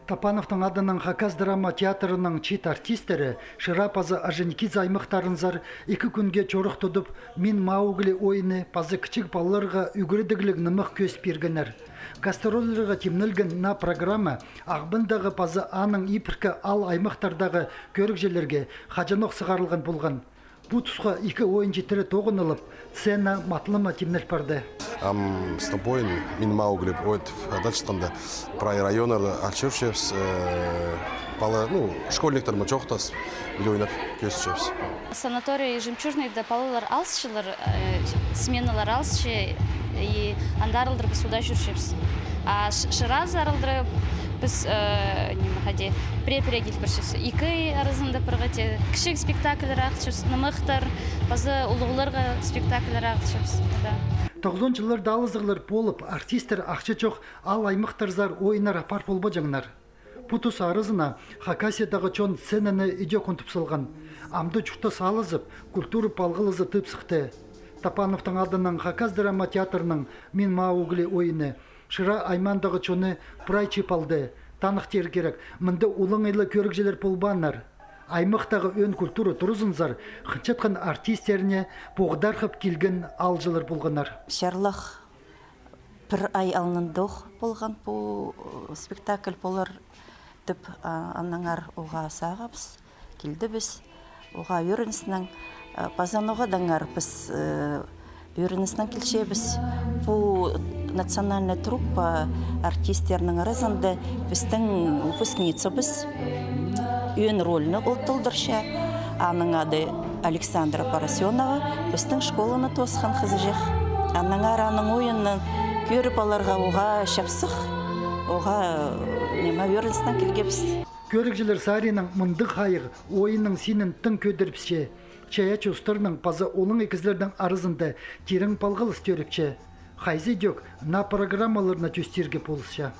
Тапановтың адының Хакас драма театрының чит артистері Шыра пазы Аженикидзе аймақтарынзар 2 күнге чорық тұдып, «Мен Маугли» ойыны пазы кічік балаларға үгірдіглік нымық көз бергенер. Гастроллерға темнілген на программа ағбындағы пазы аның ипіркі ал аймақтардағы көрікжелерге хажанық сығарылған болған. Бұл тұсқа 2 ойын жетірі тоғынылып, сцена матлыма темнел барды. С тобой «Мен Маугли» ойт датчыстанда прай районар арчевшевс, школьниктар мы чоқтас, или ойнап көсішевс. Санаторий «Жемчужный» да палылар алсшылар, сменалар алсшы, и андарылдыр біз суда жүршевс. А Шыраз арылдыры біз пре-пре келіп біршевс. 2 арызында бірғате кішік спектаклер ақтшевс, нымықтар, базы ұлығыларға спектаклер ақтшевс. 90 жылдар далызығылар болып, артистер ақшы жоқ ал аймақтарзар ойынар апар болба жаңнар. Путус арызына Хакасиядағы чон сценаны иде контып салған. Амды чуқта салызып, культуры палғылызы тып сықты. Тапановтың адының Хакас драма театрының «Мен Маугли» ойыны Шыра аймандағы чоны прай чепалды. Танық тер керек, мінді улыңайлы көрікжелер болбанар. Аймақтағы өн культура тұрызынзар, қынчатқан артистеріне боғдарқып келген алжылар болғанар. Шарлах бір ай алынындық болған бұл спектакль болар деп анаңар оға сағапыз, келді біз. Оға өрінісінің, базаноға даңар біз өрінісінің келшебіз. Бұл национальная труппа артистерінің арасында біздің выпускница біз. Өн рөліні ұлтылдырша, аның ады Александра Поросенова, біздің школаны тосқан қызы жеқ. Аныңар аның ойынның көріп аларға оға шапсық, оға өрінісінен келгебіз. Көрікжілер Саринің мұндық хайық ойынның сенін тың көдіріпше, чая чөстірінің пазы олың екізлердің арызында терің палғылыс төріпше. Хайзы дөк на программаларына төстерге болысша.